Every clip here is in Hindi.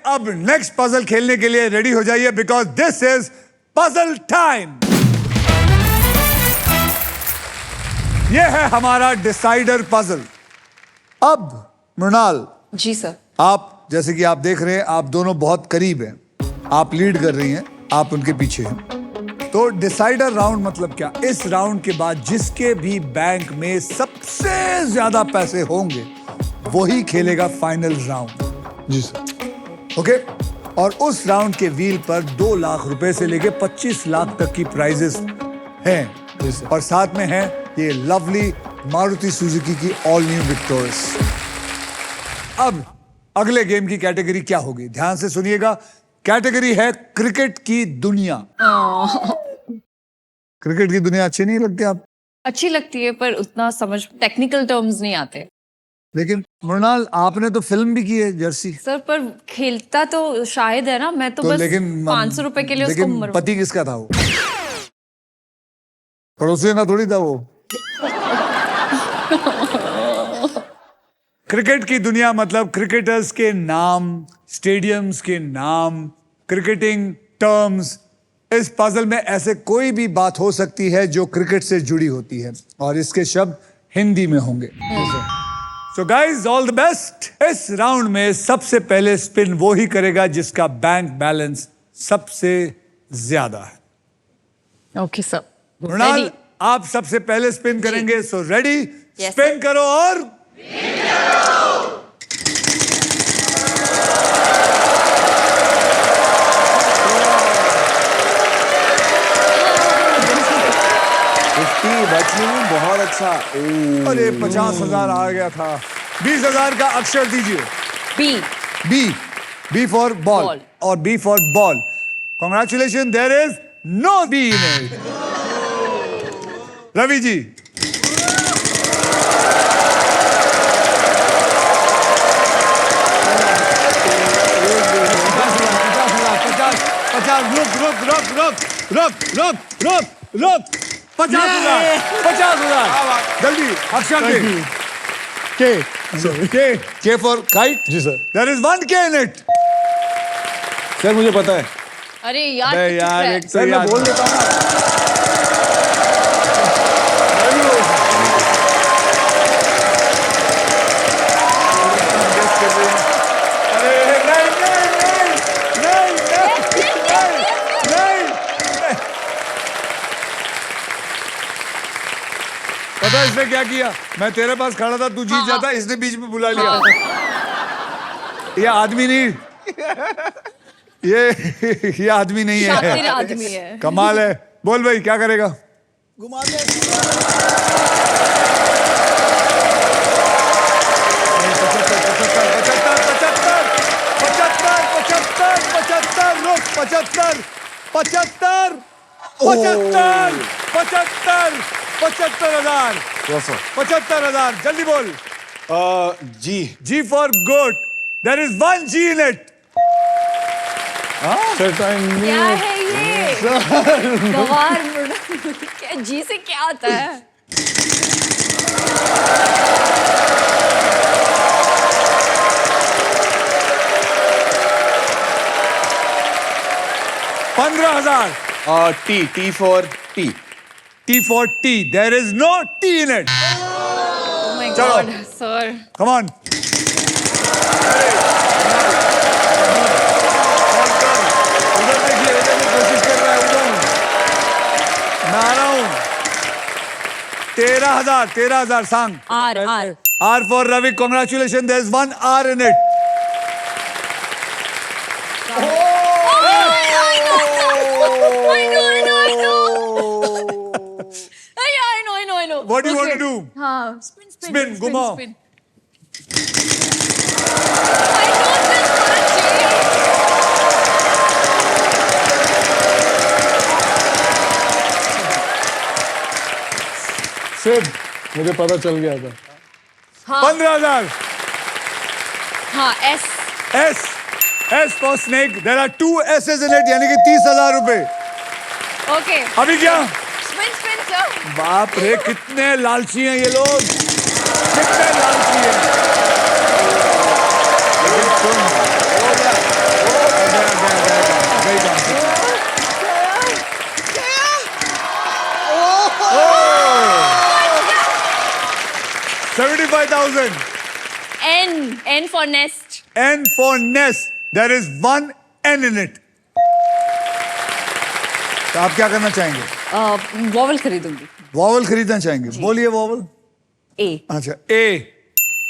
अब नेक्स्ट पजल खेलने के लिए रेडी हो जाइए because this is puzzle time. ये है हमारा डिसाइडर पजल। अब मृणाल जी सर। आप जैसे कि आप देख रहे हैं, आप दोनों बहुत करीब हैं, आप लीड कर रही हैं, आप उनके पीछे हैं। तो डिसाइडर राउंड मतलब क्या? इस राउंड के बाद जिसके भी बैंक में सबसे ज्यादा पैसे होंगे वही खेलेगा फाइनल राउंड। जी सर। ओके, और उस राउंड के व्हील पर 2 लाख रुपए से लेके 25 लाख तक की प्राइजेस हैं। जी सर। और साथ में है ये लवली मारुति सुजुकी की ऑल न्यू विक्टोरियस। अब अगले गेम की कैटेगरी क्या होगी? ध्यान से सुनिएगा। कैटेगरी है क्रिकेट की दुनिया। क्रिकेट की दुनिया अच्छी नहीं लगती आप? अच्छी लगती है पर उतना समझ टेक्निकल टर्म्स नहीं आते लेकिन मृणाल आपने तो फिल्म भी की है जर्सी। सर। पर खेलता तो शायद है ना, मैं तो बस लेकिन 500 रुपए के लिए उसको लेकिन पति किसका था वो? पड़ोसी ना थोड़ी था वो। क्रिकेट की दुनिया मतलब क्रिकेटर्स के नाम, स्टेडियम्स के नाम, क्रिकेटिंग टर्म्स। इस पजल में ऐसे कोई भी बात हो सकती है जो क्रिकेट से जुड़ी होती है और इसके शब्द हिंदी में होंगे। So guys all the best. इस राउंड में सबसे पहले स्पिन वो ही करेगा जिसका बैंक बैलेंस सबसे ज्यादा है। Okay sir. मृणाल आप सबसे पहले स्पिन करेंगे, सो रेडी? स्पिन करो और बहुत अच्छा। अरे 50,000 आ गया था। 20,000 का अक्षर दीजिए। B. B. B for ball Ball. और B for ball. Congratulation, there is no B in it. Ravi ji 50,000। रुक 50,000 जल्दी अक्षर दे। K for kite. जी sir. There is 1K in it. Sir मुझे पता है। अरे यार यार एक सर मैं बोल देता हूँ ना। पता इसने क्या किया? मैं तेरे पास खड़ा था, तू जीत जाता, इसने बीच में बुला लिया। ये आदमी नहीं, ये आदमी नहीं है, आदमी है। कमाल है। बोल भाई क्या करेगा? घुमा दे। 75,000 जल्दी बोल। G. G for good. There is 1G in it. Sir time क्या है ये? गवार क्या जी से क्या आता है? $15,000। T for T. T for tea. There is no T in it. Oh my चलो। God, sir. Come on. उधर देखिए, उधर भी कोशिश कर रहा है, उधर मैं आ रहा हूँ। 13,000 सांग। R. R for Ravi. Congratulations. There is 1 R in it. I know. What do you want to do? हाँ, Spin, घुमाओ। I know this सिर्फ मुझे पता चल गया था। हाँ। 15,000। हाँ, S. S for snake. There are 2 S's in it, यानी कि 30,000 रुपए। Okay. अभी क्या? Spin, sir. बाप रे कितने लालची हैं ये लोग, कितने लालची हैं। 75,000. N for nest. N for nest. There is one N in it. तो आप क्या करना चाहेंगे? वॉवल खरीदूंगी. वॉवल खरीदना चाहेंगे? बोलिए वॉवल. A. अच्छा, A.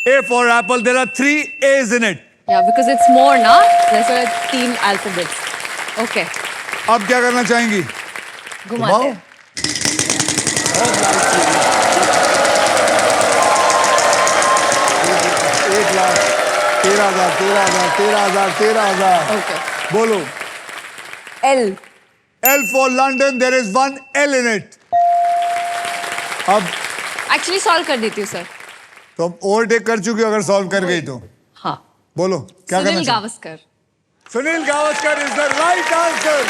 A for apple. There are 3 A's in it. Yeah, because it's more, na? That's why 3 alphabets. Okay. अब क्या करना चाहेंगी? घुमाते हैं. एक लाख 13,000. Okay. बोलो. L. L for London. There is one L in it. अब Actually solve कर देती हूँ सर. तो हम ओवरटेक कर चुके हो अगर सॉल्व कर गई तो. हाँ. बोलो क्या करना सुनील चाहिए? Gavaskar. Sunil Gavaskar is the right answer.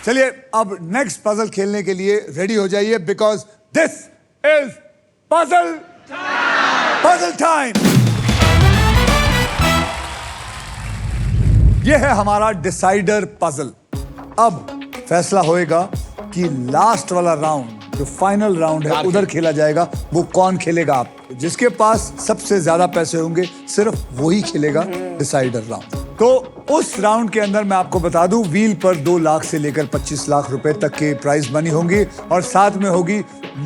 चलिए अब नेक्स्ट पजल खेलने के लिए रेडी हो जाइए because this is puzzle time. यह है हमारा डिसाइडर पजल. अब फैसला होएगा कि लास्ट वाला राउंड जो फाइनल राउंड है उधर खेला जाएगा. वो कौन खेलेगा? आप जिसके पास सबसे ज्यादा पैसे होंगे सिर्फ वही खेलेगा डिसाइडर राउंड. तो उस राउंड के अंदर मैं आपको बता दूं व्हील पर 2 लाख से लेकर 25 लाख रुपए तक के प्राइज मनी होंगी और साथ में होगी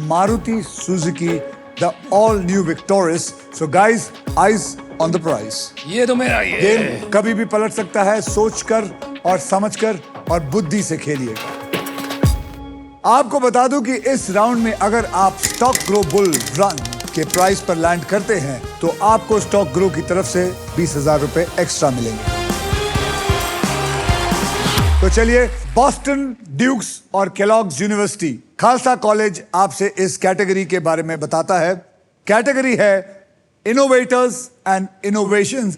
Maruti Suzuki the all new Victoris. So guys eyes on the prize. ये तो मेरा ये. गेम कभी भी पलट सकता है. सोचकर और समझकर और बुद्धि से खेलिएगा. आपको बता दूं कि इस राउंड में अगर आप स्टॉक ग्रो बुल रन के प्राइस पर लैंड करते हैं तो आपको स्टॉक ग्रो की तरफ से 20,000 रुपए एक्स्ट्रा मिलेंगे. तो चलिए बॉस्टन ड्यूक्स और केलॉग्स यूनिवर्सिटी खालसा कॉलेज आपसे इस कैटेगरी के बारे में बताता है. कैटेगरी है इनोवेटर्स एंड इनोवेशंस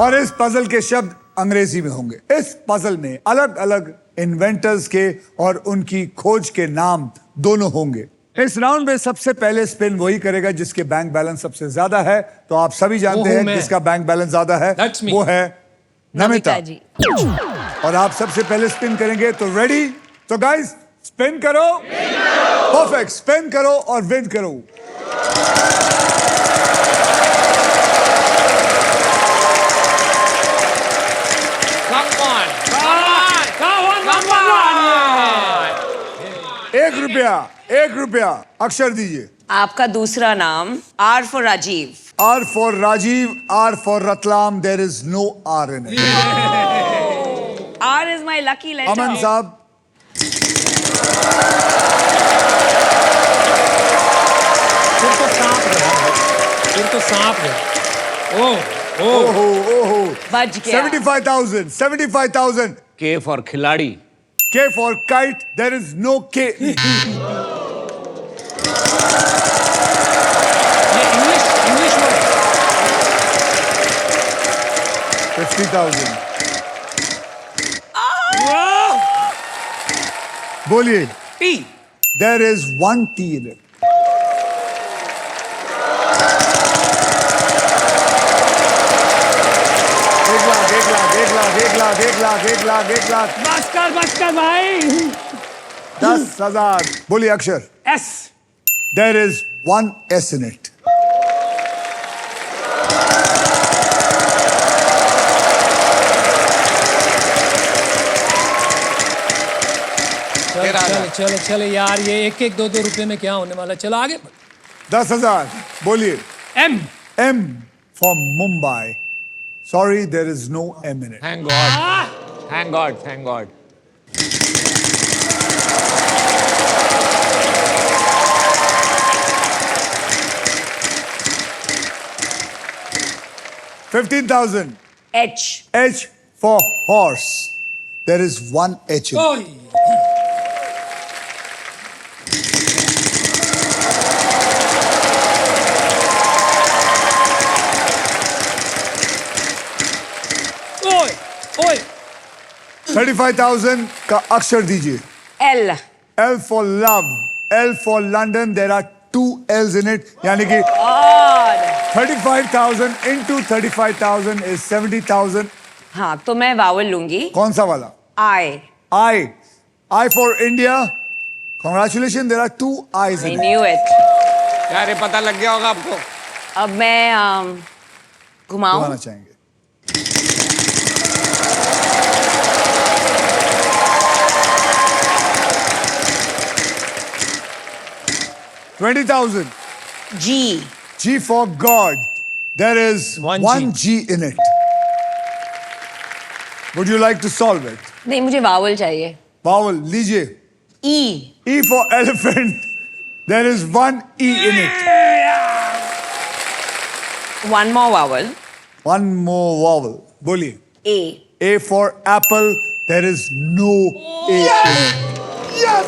और इस पजल के शब्द अंग्रेजी में होंगे. इस पजल में अलग अलग इन्वेंटर्स के और उनकी खोज के नाम दोनों होंगे. इस राउंड में सबसे पहले स्पिन वही करेगा जिसके बैंक बैलेंस सबसे ज्यादा है. तो आप सभी जानते हैं जिसका बैंक बैलेंस ज्यादा है वो है नमिता जी. और आप सबसे पहले स्पिन करेंगे. तो रेडी? तो गाइस स्पिन करो. परफेक्ट. स्पिन करो और विन करो. एक रुपया अक्षर दीजिए. आपका दूसरा नाम R for Rajiv. R for Rajiv. R for Ratlam. There is no R in it. R is my lucky letter. अमन साहब. फिर तो सांप है. ओहो. बच गया. 75,000. K for खिलाड़ी. K for kite. There is no K. ये इंग्लिश में. 50,000. बोलिए. T. There is one T in it. एक लाख. बस कर भाई. 10,000. बोलिए अक्षर. S. There is one S in it. चलो यार ये 1-2 रुपए में क्या होने वाला. चलो आगे. 10,000. बोलिए. M. M for Mumbai. Sorry, there is no M in it. Thank God. Thank God. $15,000. H. H for horse. There is one H in it. ओए. ओए. 35,000 का अक्षर दीजिए. L. L for love. L for London. There are 2 L's in it. यानी कि और 35,000 into 35,000 is 70,000. हाँ तो मैं वावल लूंगी. कौन सा वाला? I. I. I for India. Congratulations, there are 2 eyes I in it. knew it. यार ये पता लग गया होगा आपको. अब मैं घुमाऊं. घुमाना चाहेंगे. 20,000. G. G for God. There is One one G in it. Would you like to solve it? नहीं मुझे vowel चाहिए. Vowel, लीजिए. E. E for elephant. There is one E in it. One more vowel. One more vowel. बोलिए. A. A for apple. There is no A in it. Yes!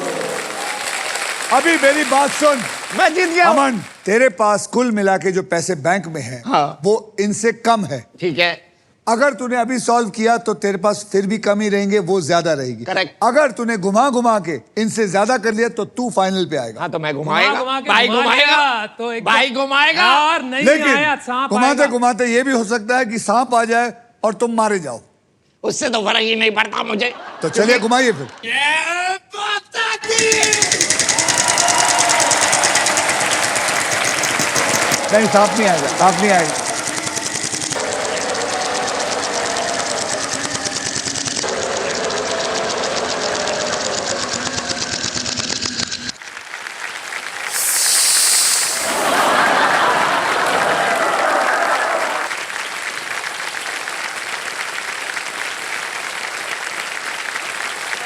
अभी मेरी बात सुन. मैं जीत गया. अमन, तेरे पास कुल मिला के जो पैसे बैंक में हैं, हाँ. वो इनसे कम है. ठीक है. अगर तूने अभी सॉल्व किया तो तेरे पास फिर भी कमी रहेंगे, वो ज्यादा रहेगी. Correct. अगर तूने घुमा घुमा के इनसे ज्यादा कर लिया तो तू फाइनल पे आएगा. हाँ तो मैं घुमाएगा. घुमा के भाई घुमा घुमाएगा. देगा, तो एकदम- भाई घुमाएगा. यार नहीं आया लेकिन सांप घुमाते आएगा। घुमाते ये भी हो सकता है कि सांप आ जाए और तुम मारे जाओ. उससे तो फर्क ही नहीं पड़ता मुझे. तो चलिए घुमाइए फिर. नहीं, सांप नहीं आएगा, सांप नहीं आएगा.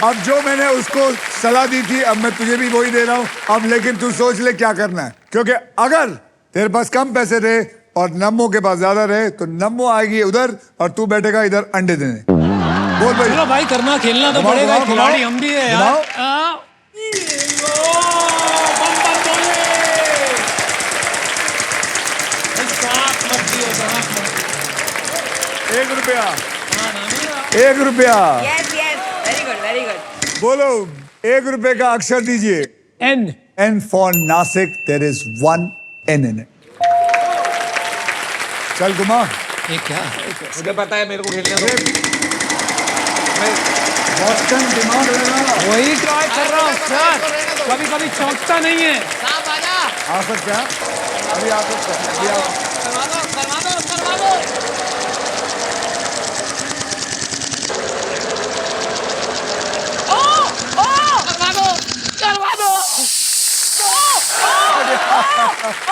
अब जो मैंने उसको सलाह दी थी, अब मैं तुझे भी वही दे रहा हूं. अब लेकिन तू सोच ले क्या करना है, क्योंकि अगर तेरे पास कम पैसे रहे और नम्मो के पास ज्यादा रहे तो नम्मो आएगी उधर और तू बैठेगा इधर अंडे देने. बोल भाई. चलो भाई करना खेलना तो घुमाओ, पड़ेगा. घुमाओ, खिलाड़ी घुमाओ. हम भी है घुमाओ. यार. बम बम बोले. सांप मत दियो, सांप मत दियो. 1 रुपया. हाँ, ना, ना. 1 रुपया. Yes, yes. Very good, very good. बोलो. 1 रुपए का अक्षर दीजिए. N. N for Nasik. There is one N in it. चल घुमा. ये क्या? मुझे पता है मेरे को खेलने दो. बॉस्टन दिमाग लगा. वही ट्राई कर रहा हूँ सर. कभी कभी चौंकता नहीं है. आ सकता है. अभी आ सकता है. अभी आ सकता है.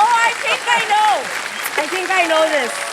Oh, I think I know. I think I know this.